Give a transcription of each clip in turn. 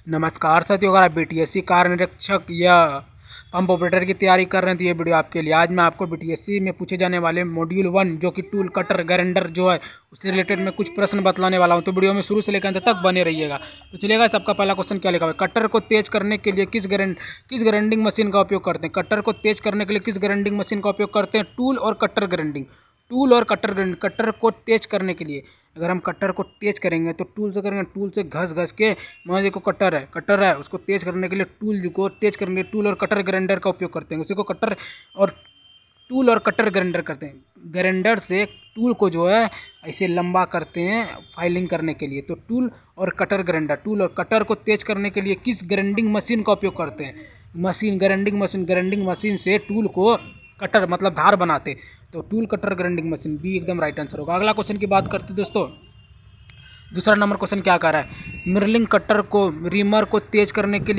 नमस्कार साथियों, अगर आप बीटीएससी कार निरीक्षक या पंप ऑपरेटर की तैयारी कर रहे हैं तो ये वीडियो आपके लिए। आज मैं आपको बीटीएससी में पूछे जाने वाले मॉड्यूल 1 जो कि टूल कटर ग्राइंडर जो है उससे रिलेटेड मैं कुछ प्रश्न बतलाने वाला हूं, तो वीडियो में शुरू से लेकर अंत तक बने रहिएगा। तो चलिएगा, सबका पहला क्वेश्चन क्या लिखा हुआ है। कटर को तेज करने के लिए किस ग्राइंडिंग मशीन का उपयोग करते हैं। कटर को तेज करने के लिए किस ग्राइंडिंग मशीन का उपयोग करते हैं। टूल और कटर ग्राइंडिंग। टूल और कटर ग्राइंडिंग। कटर को तेज करने के लिए अगर हम कटर को तेज करेंगे तो टूल से करेंगे, टूल से घस घस के। मान लीजिए को कटर है उसको तेज करने के लिए टूल को तेज करने के लिए टूल और कटर ग्राइंडर का उपयोग करते हैं। उसी को कटर और टूल और कटर ग्राइंडर करते हैं। ग्राइंडर से टूल को जो है ऐसे लंबा करते हैं फाइलिंग करने के लिए। तो टूल और कटर ग्राइंडर। टूल और कटर को तेज करने के लिए किस ग्राइंडिंग मशीन का उपयोग करते हैं। ग्राइंडिंग मशीन से टूल को कटर मतलब धार बनाते। तो tool cutter grinding machine B एकदम राइट आंसर होगा। अगला क्वेश्चन की बात करते दोस्तों। दूसरा नंबर क्वेश्चन क्या कर रहा है। मिरलिंग कटर को रीमर को तेज करने के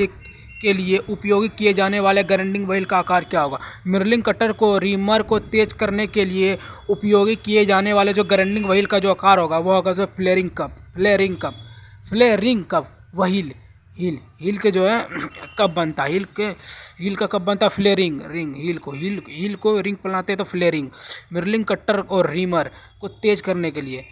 लिए उपयोगी किए जाने वाले ग्राइंडिंग व्हील का आकार क्या होगा। मिरलिंग कटर को रीमर को तेज करने के लिए उपयोगी किए जाने वाले जो ग्राइंडिंग व्हील का जो आकार होगा वो होगा जो फ्लेयरिंग कप व्हील। हील के जो है कब बनता है। हील का कब बनता है। Flaring ring. हील को रिंग बनाते हैं तो फ्लेयरिंग। मिरलिंग कटर और रीमर को तेज करने के लिए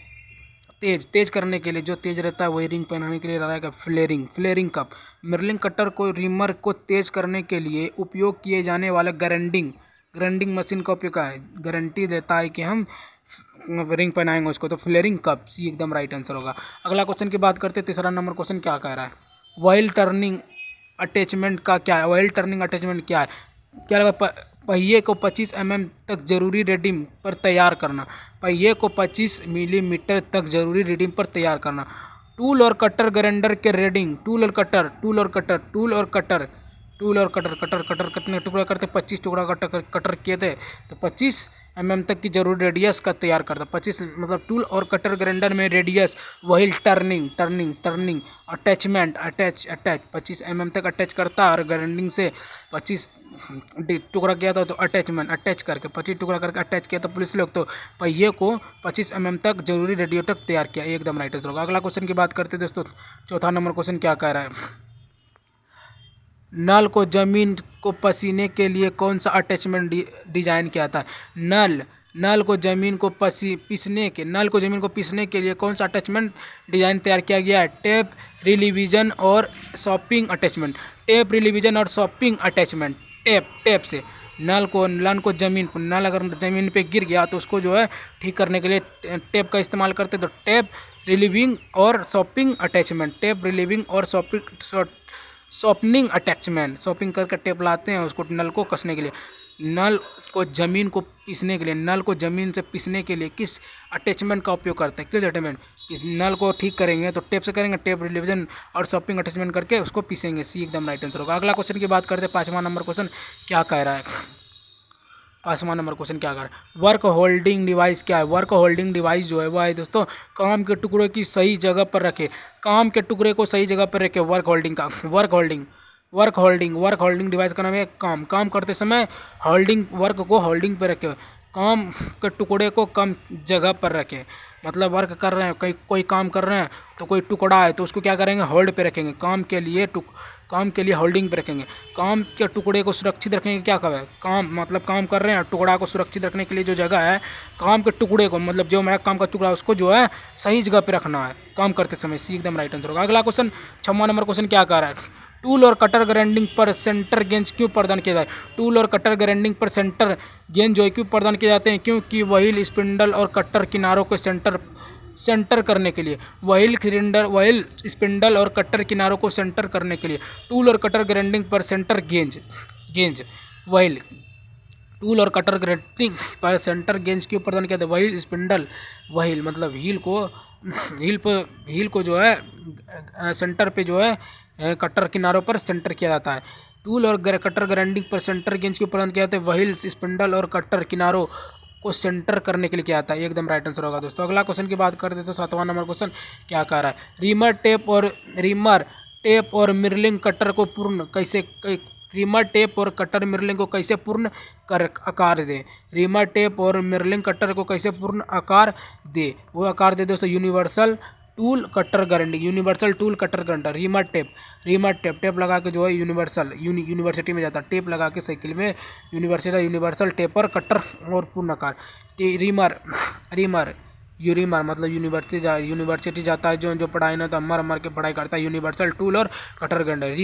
जो तेज रहता है वही रिंग पहनाने के लिए रहेगा फ्लेयरिंग कप। मिरलिंग कटर को रीमर को तेज करने के लिए उपयोग किए जाने वाले ग्राइंडिंग मशीन का उपयोग है। गारंटी देता है कि हम रिंग पहनाएंगे उसको, तो फ्लेयरिंग कप सी एकदम राइट आंसर होगा। अगला क्वेश्चन की बात करते हैं। तीसरा नंबर क्वेश्चन क्या कह रहा है। व्हील टर्निंग अटैचमेंट का क्या है। व्हील टर्निंग अटैचमेंट क्या है। क्या लगा। पहिए को 25 तक जरूरी रीडिंग पर तैयार करना। पहिए को 25 मिलीमीटर तक जरूरी रीडिंग पर तैयार करना। टूल और कटर ग्राइंडर के रीडिंग। टूल और कटर कितने टुकड़ा करते। 25 टुकड़ा कटर किए थे तो 25 तक की जरूरी रेडियस का तैयार करता। 25 मतलब टूल और कटर ग्राइंडर में रेडियस व्हील टर्निंग अटैच 25 तक अटैच करता है। और ग्राइंडिंग से 25 टुकड़ा किया था तो अटैच करके 25 टुकड़ा करके अटैच किया था पुलिस लोग। तो पहिए को 25 तक जरूरी रेडियो तक तैयार किया। एकदम राइट आंसर होगा। अगला क्वेश्चन की बात करते हैं दोस्तों। चौथा नंबर क्वेश्चन क्या कह रहा है। नल को जमीन को पसीने के लिए कौन सा अटैचमेंट डिजाइन किया था। नल को जमीन को पीसने के लिए कौन सा अटैचमेंट डिजाइन तैयार किया गया है। टेप रिलीविजन और शॉपिंग अटैचमेंट। टेप से नल को नल अगर जमीन पे गिर गया तो उसको जो है ठीक करने के लिए टेप का इस्तेमाल करते। तो टेप रिलीविंग और शॉपिंग अटैचमेंट। शॉपिंग करके टेप लाते हैं उसको नल को कसने के लिए। नल को जमीन से पीसने के लिए किस अटैचमेंट का उपयोग करते हैं। किस अटैचमेंट। नल को ठीक करेंगे तो टेप से करेंगे। टेप रिलीविजन और शॉपिंग अटैचमेंट करके उसको पीसेंगे। सी एकदम राइट आंसर होगा। अगला क्वेश्चन की बात करते हैं। पाँचवां नंबर क्वेश्चन क्या कह रहा है। वर्क होल्डिंग डिवाइस क्या है। वर्क होल्डिंग डिवाइस जो है वह है दोस्तों काम के टुकड़े की सही जगह पर रखे। काम के टुकड़े को सही जगह पर रखे। वर्क होल्डिंग डिवाइस का नाम है। काम करते समय वर्क को होल्डिंग पर रखे। काम के टुकड़े को कम जगह पर रखें। मतलब वर्क कर रहे हैं, कोई काम कर रहे हैं तो कोई टुकड़ा है तो उसको क्या करेंगे, होल्ड पे रखेंगे। काम के लिए होल्डिंग पे रखेंगे। काम के टुकड़े को सुरक्षित रखने के क्या कहें। काम कर रहे हैं, टुकड़ा को सुरक्षित रखने के लिए जो जगह है, काम के टुकड़े को मतलब जो मेरा काम का टुकड़ा है उसको जो है सही जगह पे रखना है काम करते समय। सी एकदम राइट आंसर होगा। अगला क्वेश्चन 6वां नंबर क्वेश्चन क्या कह रहा है। टूल और कटर ग्राइंडिंग पर सेंटर गेंज क्यों प्रदान किया जाए। टूल और कटर ग्राइंडिंग पर सेंटर गेंज जो है क्यों प्रदान किए जाते हैं। क्योंकि व्हील स्पिंडल और कटर किनारों को सेंटर करने के लिए। व्हील स्पिंडल और कटर किनारों को सेंटर करने के लिए टूल और कटर ग्राइंडिंग पर सेंटर गेंज व्हील। टूल और कटर ग्राइंडिंग पर सेंटर गेंज क्यों प्रदान किया था। व्हील मतलब हील को जो है सेंटर पे जो है कटर किनारों पर सेंटर किया जाता है। टूल और कटर ग्राइंडिंग पर सेंटर गेंज क्यों प्रदान किया जाता है। व्हील स्पिंडल और कटर किनारों को सेंटर करने के लिए किया आता है। एकदम राइट आंसर होगा दोस्तों। अगला क्वेश्चन की बात करते हैं तो 7वां नंबर क्वेश्चन क्या कह रहा है। रीमर टेप और मिरलिंग कटर को पूर्ण कैसे रीमर टेप और कटर मिरलिंग को कैसे पूर्ण आकार दे। रीमर टेप और मिरलिंग कटर को कैसे पूर्ण आकार दे। वो आकार दे दोस्तों universal tool cutter grinding, universal tool cutter grinder. Reamer tape, tape लगा के जो है यूनिवर्सिटी में जाता है, टेप लगा के साइकिल में यूनिवर्सल टेपर कटर और पूर्णाकार। रीमर यूरीमर मतलब यूनिवर्सिटी जाता है जो पढ़ाई ना तो मर के पढ़ाई करता है, यूनिवर्सल टूल और कटर ग्राइंडर।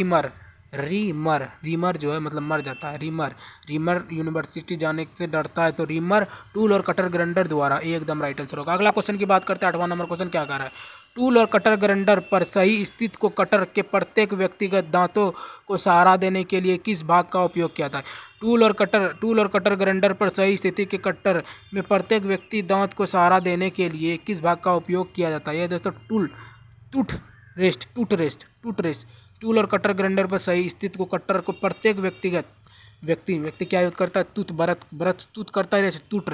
रीमर जो है मतलब मर जाता है। रीमर यूनिवर्सिटी जाने से डरता है, तो रीमर टूल और कटर ग्राइंडर द्वारा, एकदम राइट आंसर होगा। अगला क्वेश्चन की बात करते हैं, 8वां नंबर क्वेश्चन क्या कह रहा है। टूल और कटर ग्राइंडर पर सही स्थिति को कटर के प्रत्येक व्यक्तिगत दांतों को सहारा देने के लिए किस भाग का उपयोग किया था। टूल और कटर ग्राइंडर पर सही स्थिति के कटर में प्रत्येक व्यक्ति दांत को सहारा देने के लिए किस भाग का उपयोग किया जाता है। यह दोस्तों टूट रेस्ट। टूल और कटर ग्राइंडर पर सही स्थिति को कटर को प्रत्येक व्यक्ति क्या यूज करता है, ब्रथ टूथ करता है, टूथ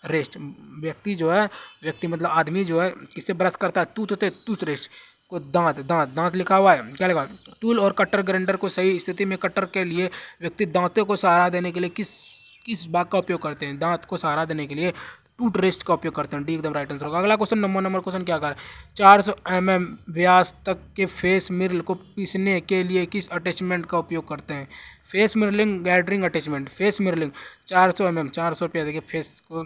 रेस्ट। व्यक्ति मतलब आदमी जो है किससे ब्रश करता है, टूथ रेस्ट को दांत लिखा हुआ है, क्या लिखा है। टूल और कटर ग्राइंडर को सही स्थिति में कटर के लिए व्यक्ति दांतों को सहारा देने के लिए किस भाग का उपयोग करते हैं। दांत को सहारा देने के लिए टूथ रेस्ट का उपयोग करते हैं, डी एकदम राइट आंसर होगा। अगला क्वेश्चन नंबर क्वेश्चन क्या कर 400 mm व्यास तक के फेस मिरर को पीसने के लिए किस अटैचमेंट का उपयोग करते हैं। Face mirroring gathering attachment. Face mirroring 400 mm, 400 रुपया देखिए फेस को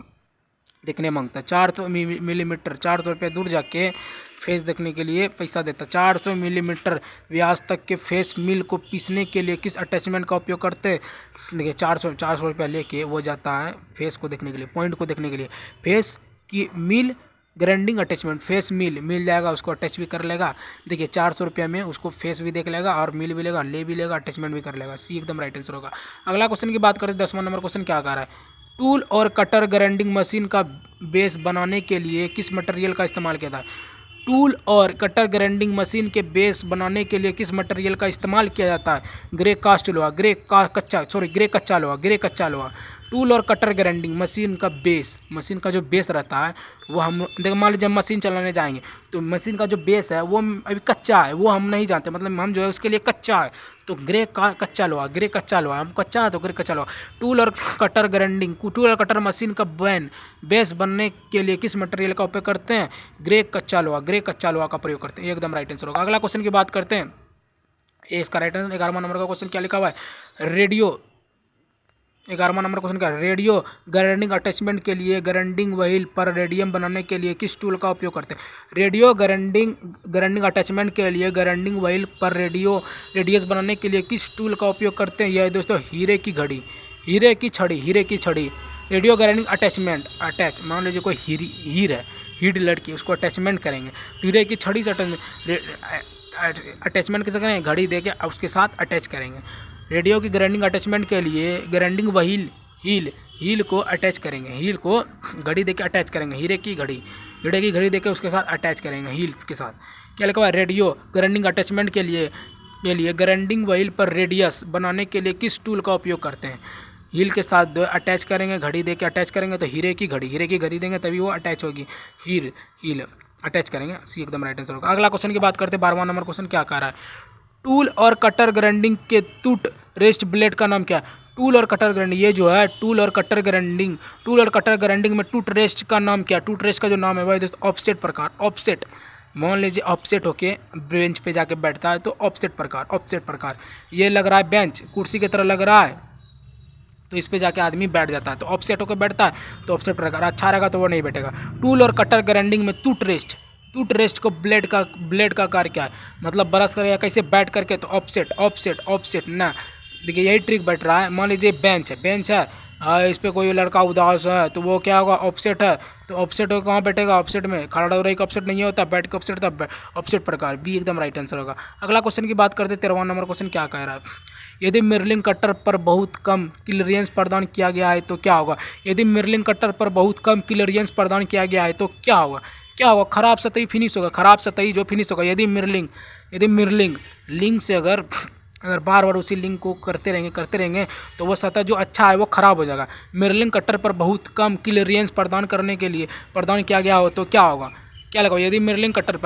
देखने मांगता है। 400 मिलीमीटर, 400 रुपया दूर जाके फेस देखने के लिए पैसा देता है। 400 मिलीमीटर व्यास तक के फेस मिल को पीसने के लिए किस अटैचमेंट का उपयोग करते हैं। देखिए 400 रुपया लेके वो जाता है फेस को देखने के लिए, पॉइंट को देखने के लिए। फेस की मिल ग्राइंडिंग अटैचमेंट, फेस मिल जाएगा, उसको अटैच भी कर लेगा। देखिए 400 रुपया में उसको फेस भी देख लेगा और मिल भी लेगा, ले भी लेगा, अटैचमेंट भी कर लेगा, सी एकदम राइट आंसर होगा। अगला क्वेश्चन की बात करें 10वां नंबर क्वेश्चन क्या कह रहा है। टूल और कटर ग्राइंडिंग मशीन का बेस बनाने के लिए किस मटेरियल का इस्तेमाल किया था। टूल और कटर ग्राइंडिंग मशीन के बेस बनाने के लिए किस मटेरियल का इस्तेमाल किया जाता है। ग्रे कच्चा लोहा। टूल और कटर ग्राइंडिंग मशीन का जो बेस रहता है वो हम देखो, मान लीजिए मशीन चलाने जाएंगे तो मशीन का जो बेस है वो अभी कच्चा है, वो हम नहीं जानते, मतलब हम जो है उसके लिए कच्चा है, तो कच्चा लोहा हम कच्चा है तो ग्रे कच्चा लोहा। टूल और कटर मशीन का बेस बनने के लिए किस मटेरियल का उपयोग करते हैं। ग्रे कच्चा लोहा का प्रयोग करते हैं, एकदम राइट आंसर होगा। अगला क्वेश्चन की बात करते हैं, इसका राइट आंसर 11वां नंबर का क्वेश्चन क्या लिखा हुआ है। 11वां नंबर क्वेश्चन क्या है। रेडियो ग्राइंडिंग अटैचमेंट के लिए ग्राइंडिंग व्हील पर रेडियम बनाने के लिए किस टूल का उपयोग करते हैं। रेडियो ग्राइंडिंग अटैचमेंट के लिए ग्राइंडिंग व्हील पर रेडियस बनाने के लिए किस टूल का उपयोग करते हैं। यह दोस्तों हीरे की छड़ी। रेडियो ग्राइंडिंग अटैच मान लीजिए कोई हीर लड़की, उसको अटैचमेंट करेंगे तो हीरे की छड़ी से अटैचमेंट कैसे करेंगे, घड़ी दे के उसके साथ अटैच करेंगे। रेडियो की ग्राइंडिंग अटैचमेंट के लिए ग्राइंडिंग व्हील को अटैच करेंगे, हील को घड़ी देके अटैच करेंगे, हीरे की घड़ी देके उसके साथ अटैच करेंगे हील्स के साथ। क्या लिखा हुआ है। रेडियो ग्राइंडिंग अटैचमेंट के लिए ग्राइंडिंग व्हील पर रेडियस बनाने के लिए किस टूल का उपयोग करते हैं। हील के साथ अटैच करेंगे, घड़ी देके अटैच करेंगे तो हीरे की घड़ी देंगे तभी वो अटैच होगी, हील अटैच करेंगे, सी एकदम राइट आंसर होगा। अगला क्वेश्चन की बात करते हैं 12वां नंबर क्वेश्चन क्या कह रहा है। टूल और कटर ग्राइंडिंग के टूट रेस्ट ब्लेड का नाम क्या है। टूल और कटर ग्राइंडिंग, ये जो है टूल और कटर ग्राइंडिंग में टूट रेस्ट का नाम क्या है। टूट रेस्ट का जो नाम है वह दोस्तों ऑफसेट। मान लीजिए ऑफसेट होके बेंच पे जाके बैठता है तो ऑफसेट प्रकार। ये लग रहा है बेंच, कुर्सी की तरह लग रहा है, तो इस पे जाके आदमी बैठ जाता है तो ऑफसेट होकर बैठता है, तो ऑफसेट प्रकार। अच्छा रहेगा तो वो नहीं बैठेगा। टूल और कटर ग्राइंडिंग में टूट रेस्ट को ब्लेड का कार्य क्या है, मतलब ब्रश करेगा कैसे, बैठ करके, तो ऑफसेट ना। देखिए यही ट्रिक बैठ रहा है। मान लीजिए बेंच है इस पर कोई लड़का उदास है तो वो क्या होगा, ऑफसेट है, तो ऑफसेट हो कहाँ बैठेगा, ऑफसेट में। खड़ा हो रही का ऑफसेट नहीं होता, बैठ के ऑफसेट था, ऑफसेट प्रकार, बी एकदम राइट आंसर होगा। अगला क्वेश्चन की बात करते 13वां नंबर क्वेश्चन क्या कह रहा है। यदि मिरलिंग कटर पर बहुत कम क्लियरेंस प्रदान किया गया है तो क्या होगा। यदि मिरलिंग कटर पर बहुत कम क्लियरेंस प्रदान किया गया है तो क्या होगा। खराब सतही फिनिश होगा, खराब सतही जो फिनिश होगा। यदि मिरलिंग लिंक से अगर बार बार उसी लिंक को करते रहेंगे तो वो सतह जो अच्छा है वो ख़राब हो जाएगा। मिरलिंग कटर पर बहुत कम क्लियरेंस प्रदान किया गया हो तो क्या होगा। क्या लगा, यदि मिरलिंग कटर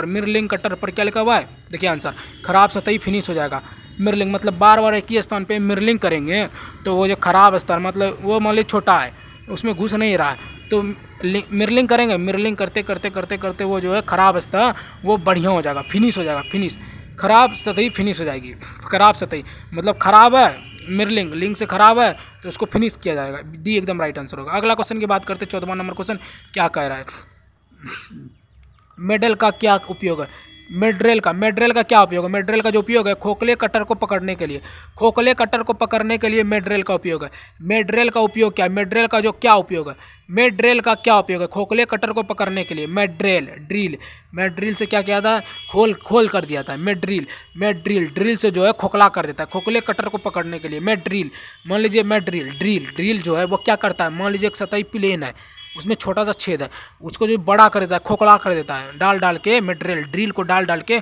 पर क्या लिखा हुआ है, देखिए आंसर, खराब सतही फिनिश हो जाएगा। मिरलिंग मतलब बार बार एक ही स्थान पे मिरलिंग करेंगे तो वो जो खराब स्थान, मतलब वो मान लीजिए छोटा है, उसमें घुस नहीं रहा है, तो मिरलिंग करेंगे, मिरलिंग करते करते करते करते वो जो है ख़राब सतह वो बढ़िया हो जाएगा, फिनिश हो जाएगा, फिनिश। ख़राब सतही फिनिश हो जाएगी, ख़राब सतही मतलब ख़राब है, मिरलिंग लिंक से ख़राब है तो उसको फिनिश किया जाएगा। डी एकदम राइट आंसर होगा। अगला क्वेश्चन की बात करते हैं, 14वां नंबर क्वेश्चन क्या कह रहा है, मेडल का क्या उपयोग है। मेड्रेल का क्या उपयोग है। मेड्रेल का जो उपयोग है खोखले कटर को पकड़ने के लिए, खोखले कटर को पकड़ने के लिए मेड्रेल का उपयोग है। मेड्रेल का उपयोग क्या है, मेड्रेल का जो क्या उपयोग है, मेड्रेल का क्या उपयोग है खोखले कटर को पकड़ने के लिए। मेड्रेल ड्रिल, मेड्रिल से क्या किया था, खोल कर दिया था। मेड्रिल ड्रिल से जो है खोखला कर देता है, खोखले कटर को पकड़ने के लिए मेड्रिल। मान लीजिए मेड्रिल ड्रिल जो है वो क्या करता है, मान लीजिए एक सतही प्लेन है, उसमें छोटा सा छेद है, उसको जो बड़ा कर देता है, खोखला कर देता है, डाल के मेटेरियल ड्रिल को डाल के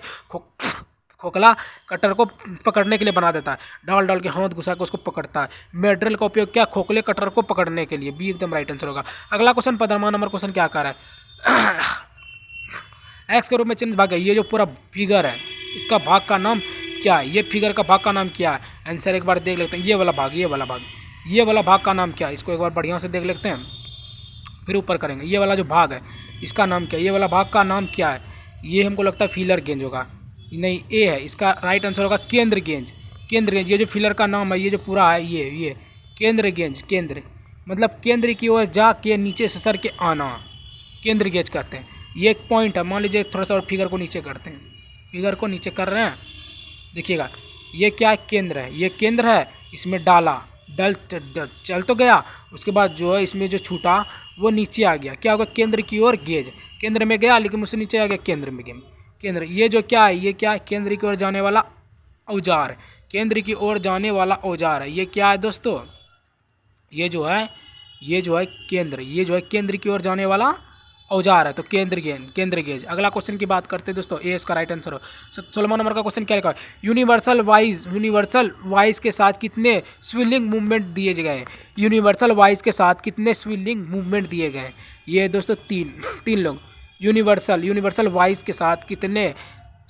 खोखला कटर को पकड़ने के लिए बना देता है, डाल के हाथ घुसा के उसको पकड़ता है। मेटेरियल का उपयोग क्या, खोखले कटर को पकड़ने के लिए। बी एकदम राइट आंसर होगा। अगला क्वेश्चन 15वां नंबर क्वेश्चन क्या कर रहा है, एक्स के रूप में चिन्हित भाग है। ये जो पूरा फिगर है इसका भाग का नाम क्या है, ये फिगर का भाग का नाम क्या है। आंसर एक बार देख लेते हैं, ये वाला भाग का नाम क्या है, इसको एक बार बढ़िया से देख लेते हैं फिर ऊपर करेंगे। ये वाला जो भाग है इसका नाम क्या है, ये वाला भाग का नाम क्या है। ये हमको लगता है फिलर गेंज होगा, नहीं ए है, इसका राइट आंसर होगा केंद्र गेंज। ये जो फिलर का नाम है, ये जो पूरा है ये केंद्र गेंज। केंद्र मतलब केंद्र की ओर जाके नीचे से सर के आना, केंद्र गेंज कहते हैं। ये एक पॉइंट है, मान लीजिए थोड़ा सा और फिगर को नीचे करते हैं, फिगर को नीचे कर रहे हैं, देखिएगा ये क्या है, केंद्र है, ये केंद्र है, इसमें डाला चल तो गया, उसके बाद जो है इसमें जो छूटा वो नीचे आ गया, क्या होगा, केंद्र की ओर गेज। केंद्र में गया लेकिन मुझसे नीचे आ गया, केंद्र में केंद्र। ये जो क्या है, ये क्या है, केंद्र की ओर जाने वाला औजार, केंद्र की ओर जाने वाला औजार है। ये क्या है दोस्तों, ये जो है केंद्र, ये जो है केंद्र की ओर जाने वाला औजार है, तो केंद्र गेज। अगला क्वेश्चन की बात करते हैं दोस्तों, ए इसका राइट आंसर हो। 16वां नंबर का क्वेश्चन क्या लिखा है, यूनिवर्सल वाइज के साथ कितने स्विलिंग मूवमेंट दिए गए। यूनिवर्सल वाइज के साथ कितने स्विलिंग मूवमेंट दिए गए। ये दोस्तों तीन लोग। यूनिवर्सल वाइज के साथ कितने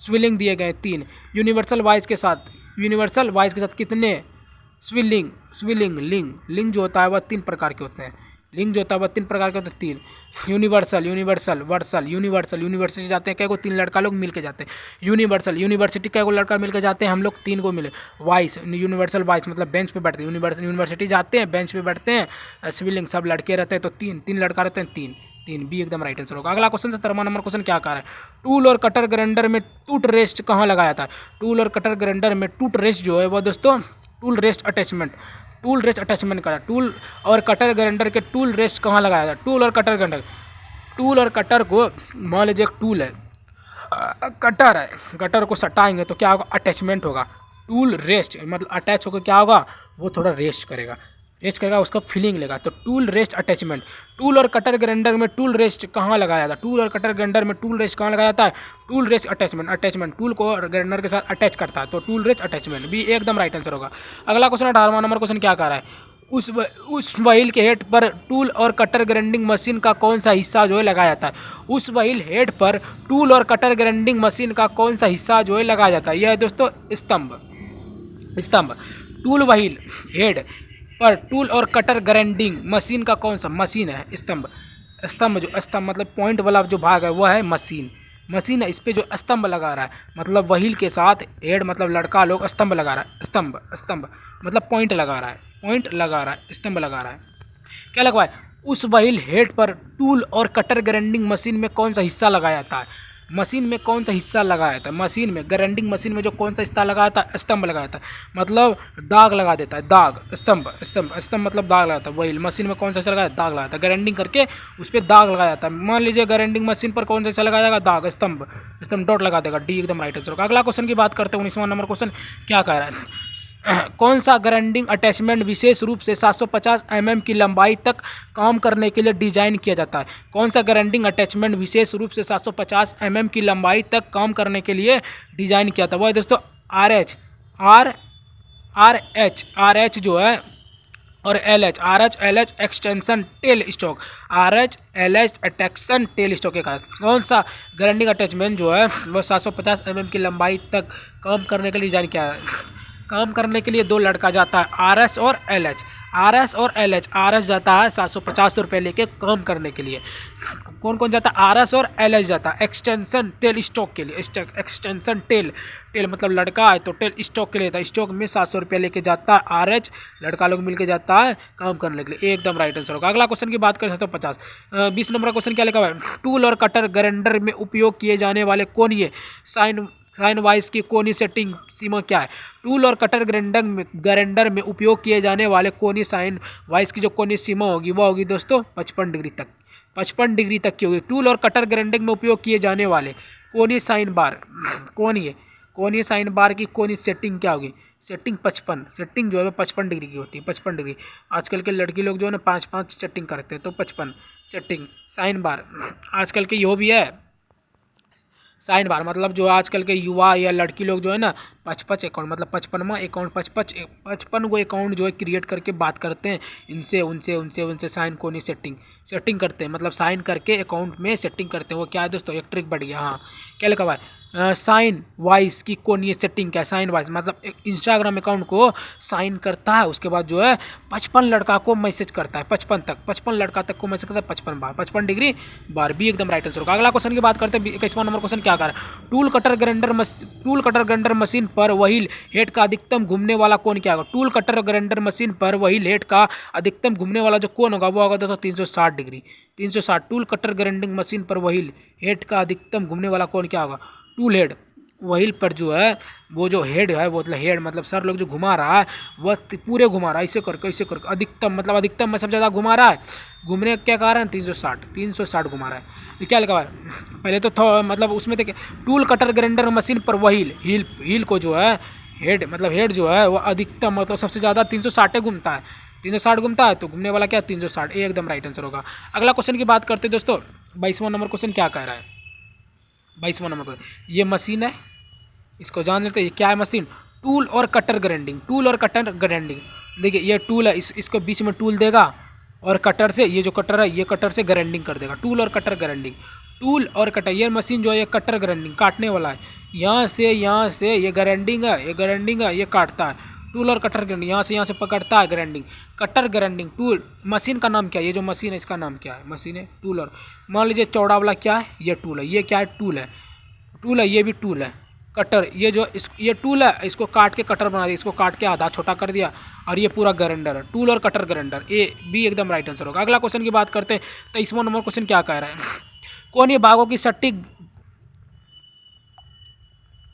स्विलिंग दिए गए, 3। यूनिवर्सल वाइज के साथ कितने स्विलिंग लिंग जो होता है वह 3 प्रकार के होते हैं। लिंग जो होता है वह 3 प्रकार के होते हैं, 3। यूनिवर्सिटी जाते हैं कै को, 3 लड़का लोग मिल के जाते हैं। यूनिवर्सिटी कै को लड़का मिल के जाते हैं, हम लोग 3 को मिले। वाइस यूनिवर्सल वाइस मतलब बेंच पे बैठते हैं, यूनिवर्सिटी जाते हैं बेंच पे बैठते हैं। स्विलिंग सब लड़के रहते हैं, तो 3 लड़का रहते हैं, 3 बी एकदम राइट आंसर होगा। अगला क्वेश्चन 17वां नंबर क्वेश्चन क्या कह रहा है, टूल और कटर ग्राइंडर में टूट रेस्ट कहाँ लगाया था। टूल और कटर ग्राइंडर में टूट रेस्ट जो है वह दोस्तों टूल रेस्ट अटैचमेंट का, टूल और कटर ग्राइंडर के टूल रेस्ट कहाँ लगाया था। टूल और कटर को मान लीजिए एक टूल है, कटर है, कटर को सटाएंगे तो क्या होगा, अटैचमेंट होगा। टूल रेस्ट मतलब अटैच होकर क्या होगा, वो थोड़ा रेस्ट करेगा, उसका फीलिंग लेगा, तो टूल रेस्ट अटैचमेंट। टूल और कटर ग्राइंडर में टूल रेस्ट कहाँ लगाया था। टूल और कटर ग्राइंडर में टूल रेस्ट कहाँ लगाया जाता है, टूल रेस्ट अटैचमेंट टूल को ग्राइंडर के साथ अटैच करता है, तो टूल रेस्ट अटैचमेंट भी एकदम राइट आंसर होगा। अगला क्वेश्चन 18वां नंबर क्वेश्चन क्या कह रहा है, उस व्हील के हेड पर टूल और कटर ग्राइंडिंग मशीन का कौन सा हिस्सा जो है लगाया जाता है। उस व्हील हेड पर टूल और कटर ग्राइंडिंग मशीन का कौन सा हिस्सा जो है लगाया जाता है। यह है दोस्तों स्तंभ। टूल व्हील हेड पर टूल और कटर ग्राइंडिंग मशीन का कौन सा मशीन है, स्तंभ मतलब पॉइंट वाला जो भाग है वह है मशीन है। इस पे जो स्तंभ लगा रहा है मतलब व्हील के साथ हेड मतलब लड़का लोग स्तंभ लगा रहा है, स्तंभ मतलब पॉइंट लगा रहा है, स्तंभ लगा रहा है। क्या लगवाए, उस व्हील हेड पर टूल और कटर ग्राइंडिंग मशीन में कौन सा हिस्सा लगाया जाता है। मशीन में कौन सा हिस्सा लगाया था, मशीन में ग्राइंडिंग मशीन में जो कौन सा हिस्सा लगाया था, स्तंभ लगाया था, मतलब दाग लगा देता है, दाग। स्तंभ मतलब दाग लगाता है, वही मशीन में कौन सा हिस्सा लगाया, दाग लगाता है, ग्राइंडिंग करके उस पर दाग लगाया जाता है। मान लीजिए ग्राइंडिंग मशीन पर कौन सा हिस्सा लगाया जाएगा, दाग, स्तंभ डॉट लगा देगा, डी एकदम राइट आंसर होगा। अगला क्वेश्चन की बात करते हैं 19वां नंबर क्वेश्चन क्या कह रहा है, कौन सा ग्राइंडिंग अटैचमेंट विशेष रूप से 750 mm की लंबाई तक काम करने के लिए डिजाइन किया जाता है। कौन सा ग्राइंडिंग अटैचमेंट विशेष रूप से 750 mm की लंबाई तक काम करने के लिए डिजाइन किया था, वो है दोस्तों आर एच जो है और L H extension tell stock, extension tell stock के कारण कौन सा ग्राइंडिंग अटैचमेंट जो है वो 750 mm की लंबाई तक काम करने के लिए डिजाइन किया है। काम करने के लिए 2 लड़का जाता है, RS और LH। RS और LH। RS जाता है 750 रुपये लेके काम करने के लिए। कौन कौन जाता है? RS और LH जाता है एक्सटेंशन टेल स्टॉक के लिए। एक्सटेंशन टेल, टेल मतलब लड़का है तो टेल स्टॉक के लिए था। स्टॉक में 700 रुपये लेके जाता है RH, लड़का लोग मिलके जाता है काम करने के लिए। एकदम राइट आंसर होगा। अगला क्वेश्चन की बात करें 750 20 नंबर क्वेश्चन क्या लिखा हुआ है? टूल और कटर ग्राइंडर में उपयोग किए जाने वाले कोण ये साइन वाइज की कोणीय सेटिंग सीमा क्या है? टूल और कटर ग्राइंडर में उपयोग किए जाने वाले कोणीय साइन वाइज की जो कोणीय सीमा होगी वो होगी दोस्तों 55 डिग्री तक। 55 डिग्री तक की होगी। टूल और कटर ग्राइंडिंग में उपयोग किए जाने वाले कोणीय साइन बार, कोणीय साइन बार की कोणीय सेटिंग क्या होगी? सेटिंग 55, सेटिंग जो है 55 डिग्री की होती है। 55 डिग्री। आजकल के लड़की लोग जो है ना 5-5 सेटिंग करते हैं, तो 55 सेटिंग साइन बार। आजकल के यो भी है साइन बार, मतलब जो आजकल के युवा या लड़की लोग जो है ना 55 अकाउंट मतलब 55वां अकाउंट 55 को अकाउंट जो है क्रिएट करके बात करते हैं इनसे, उनसे साइन को नहीं सेटिंग करते हैं, मतलब साइन करके अकाउंट में सेटिंग करते हैं। वो क्या है दोस्तों? एक ट्रिक बढ़ गया। हाँ, क्या लिखा हुआ है? साइन वाइज की कोणीय सेटिंग क्या है? साइन वाइज मतलब एक इंस्टाग्राम अकाउंट को साइन करता है, उसके बाद जो है 55 लड़का को मैसेज करता है, 55 लड़का तक को मैसेज करता है 55 बार, 55 डिग्री बार। भी एकदम राइट आंसर होगा। अगला क्वेश्चन की बात करते हैं 21वां नंबर क्वेश्चन क्या कर रहा है? टूल कटर ग्राइंडर मशीन पर व्हील हेड का अधिकतम घूमने वाला कोण क्या होगा? टूल कटर ग्राइंडर मशीन पर व्हील हेड का अधिकतम घूमने वाला जो कोण होगा वो होगा दोस्तों 360 degree. 360। Tool cutter grinding machine पर व्हील हेड का अधिकतम घूमने वाला कोण क्या होगा? टूल हेड व्हील पर जो है वो जो हेड है वो मतलब हेड मतलब सर लोग जो घुमा रहा है वह पूरे घुमा रहा है, ऐसे करके अधिकतम मतलब अधिकतम में सबसे ज़्यादा घुमा रहा है। घूमने का क्या कारण? 360 घुमा रहा है। तो क्या लगा है? पहले तो मतलब उसमें देखिए टूल कटर ग्राइंडर मशीन पर व्हील हील को जो है हेड मतलब हेड जो है वो अधिकतम मतलब सबसे ज़्यादा 360 घूमता है। 360 घूमता है तो घूमने वाला क्या? 360। एकदम राइट आंसर होगा। अगला क्वेश्चन की बात करते हैं दोस्तों 22वां नंबर क्वेश्चन क्या कह रहा है? 22वां नंबर क्वेश्चन, ये मशीन है, इसको जान लेते हैं ये क्या है मशीन? टूल और कटर ग्राइंडिंग। टूल और कटर ग्राइंडिंग, देखिए ये टूल है, इसको बीच में टूल देगा और कटर से ये जो कटर है ये कटर से ग्राइंडिंग कर देगा। टूल और कटर ग्राइंडिंग, टूल और कटर, ये मशीन जो है ये कटर ग्राइंडिंग काटने वाला है। यहाँ से ये ग्राइंडिंग है, ये काटता है। टूल और कटर ग्राइंडिंग, यहाँ से पकड़ता है grinding. Cutter grinding tool machine का नाम क्या है? ये जो मशीन है इसका नाम क्या है? मशीन है टूल। और मान लीजिए चौड़ा वाला क्या है? ये टूल है। ये क्या है? टूल है, ये भी टूल है। कटर, ये जो ये टूल है, इसको काट के कटर बना दिया, इसको काट के आधा छोटा कर दिया और ये पूरा ग्राइंडर है। टूल और कटर ग्राइंडर, ए बी एकदम राइट आंसर होगा। अगला क्वेश्चन की बात करते हैं 23वां नंबर क्वेश्चन क्या कह रहा है? कोणीय भागों की सटीक,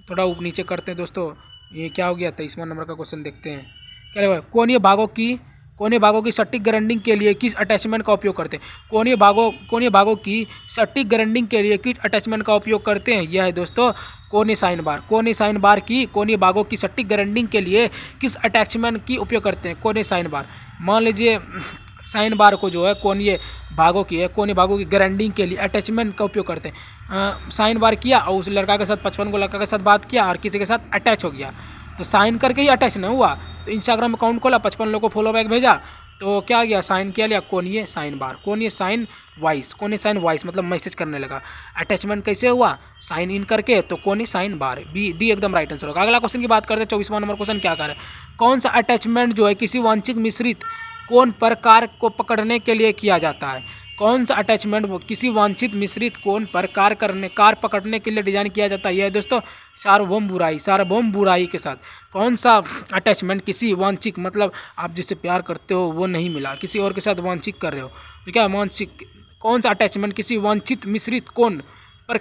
थोड़ा ऊपर नीचे करते हैं दोस्तों, ये क्या हो गया? 23वां नंबर का क्वेश्चन देखते हैं क्या लिखा है? कोणीय भागों की सटीक ग्राइंडिंग के लिए किस अटैचमेंट का उपयोग करते हैं? कोणीय भागों की सटीक ग्राइंडिंग के लिए किस अटैचमेंट का उपयोग करते हैं? यह है दोस्तों कोणीय साइन बार। कोणीय साइन बार की कोणीय भागों की सटीक ग्राइंडिंग के लिए किस अटैचमेंट की उपयोग करते हैं? कोणीय साइन बार। मान लीजिए साइन बार को जो है कोणीय भागों की ग्राइंडिंग के लिए अटैचमेंट का उपयोग करते हैं। साइन बार किया और उस लड़का के साथ 55 को लड़का के साथ बात किया और किसी के साथ अटैच हो गया, तो साइन करके ही अटैच नहीं हुआ, तो इंस्टाग्राम अकाउंट खोला, 55 लोगों को फॉलो बैक भेजा, तो क्या गया? साइन किया लिया कोणीय साइन बार, कोणीय साइन वाइस मतलब मैसेज करने लगा। अटैचमेंट कैसे हुआ? साइन इन करके, तो कोणीय साइन बार। डी एकदम राइट आंसर होगा। अगला क्वेश्चन की बात करते हैं 24वां नंबर क्वेश्चन क्या कर रहा है? कौन सा अटैचमेंट जो है किसी वांछित मिश्रित कोण पर कार को पकड़ने के लिए किया जाता है? कौन सा अटैचमेंट वो किसी वांछित मिश्रित कोण पर कार पकड़ने के लिए डिजाइन किया जाता है? यह है दोस्तों सार्वभौम बुराई के साथ। कौन सा अटैचमेंट किसी वांछित मतलब आप जिससे प्यार करते हो वो नहीं मिला, किसी और के साथ वांछित कर रहे हो, तो क्या वांछित? कौन सा अटैचमेंट किसी वांछित मिश्रित कोण पर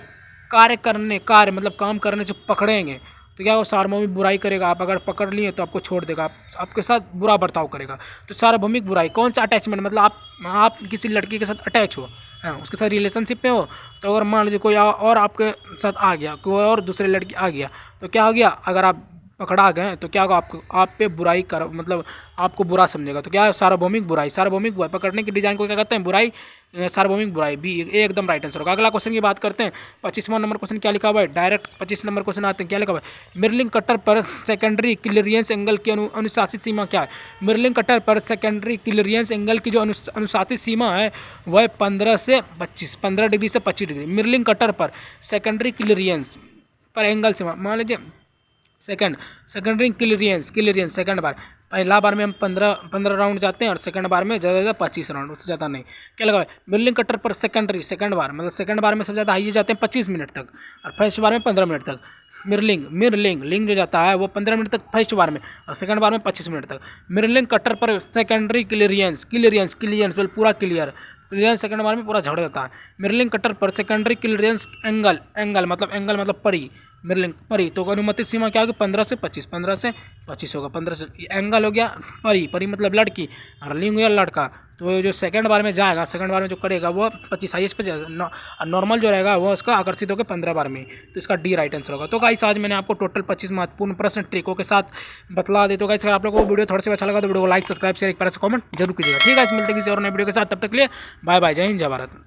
कार्य मतलब काम करने से पकड़ेंगे, तो क्या वो सार्वभौमिक बुराई करेगा। आप अगर पकड़ लिए तो आपको छोड़ देगा, आपके साथ बुरा बर्ताव करेगा। तो सार्वभौमिक बुराई। कौन सा अटैचमेंट मतलब आप किसी लड़की के साथ अटैच हो, हाँ, उसके साथ रिलेशनशिप में हो, तो अगर मान लीजिए कोई और आपके साथ आ गया, कोई और दूसरे लड़की आ गया, तो क्या हो गया? अगर आप पकड़ा गए तो क्या होगा? आपको आप पे बुराई कर मतलब आपको बुरा समझेगा, तो क्या है? सार्वभौमिक बुराई। पकड़ने की डिजाइन को क्या कहते हैं? बुराई, सार्वभौमिक बुराई। बी एकदम राइट आंसर होगा। अगला क्वेश्चन की बात करते हैं 25वां नंबर क्वेश्चन क्या लिखा हुआ है? डायरेक्ट 25 नंबर क्वेश्चन आते हैं, क्या लिखा हुआ है? मिरलिंग कटर पर सेकेंडरी क्लियरेंस एंगल की अनुशासित सीमा क्या है? मिरलिंग कटर पर सेकेंडरी क्लियरेंस एंगल की जो अनुशासित सीमा है वह 15 डिग्री से 25 डिग्री। मिरलिंग कटर पर सेकेंडरी क्लियरेंस पर एंगल सीमा, मान लीजिए सेकेंडरी क्लियरेंस सेकंड बार पहला बार में हम 15 राउंड जाते हैं और सेकंड बार में ज़्यादा 25 राउंड, उससे ज़्यादा नहीं। क्या लगा, मिरलिंग कटर पर सेकंड बार मतलब सेकंड बार में सबसे ज़्यादा हाई जाते हैं 25 मिनट तक और फर्स्ट बार में 15 मिनट तक। मिरलिंग जो जाता है वो 15 मिनट तक फर्स्ट बार में और सेकंड बार में 25 मिनट तक। मिरलिंग कटर पर सेकेंडरी क्लियरेंस पूरा क्लियरेंस सेकंड बार में पूरा झड़ जाता है। मिरलिंग कटर पर सेकेंडरी क्लियरेंस एंगल मतलब परी, मिरलिंग परी तो अनुमतित सीमा क्या होगी 15 से 25 होगा। 15 से एंगल हो गया, परी मतलब लड़की और लिंग हो गया लड़का। तो जो सेकंड बार में जाएगा, सेकंड बार में जो करेगा वो 25 हाईएस्ट पे, नॉर्मल जो रहेगा वो उसका आकर्षित होकर 15 बार में। तो इसका डी राइट आंसर होगा। तो गाइस आज मैंने आपको टोटल 25 महत्वपूर्ण प्रश्न ट्रिकों के साथ बतला दे। तो गाइस अगर आप लोगों को वीडियो थोड़ा सा अच्छा लगा तो वीडियो को लाइक, सब्सक्राइब, शेयर, एक बार से कमेंट जरूर कीजिएगा। ठीक है, मिलते हैं किसी और नए वीडियो के साथ, तब तक के लिए बाय बाय, जय हिंद, जय भारत।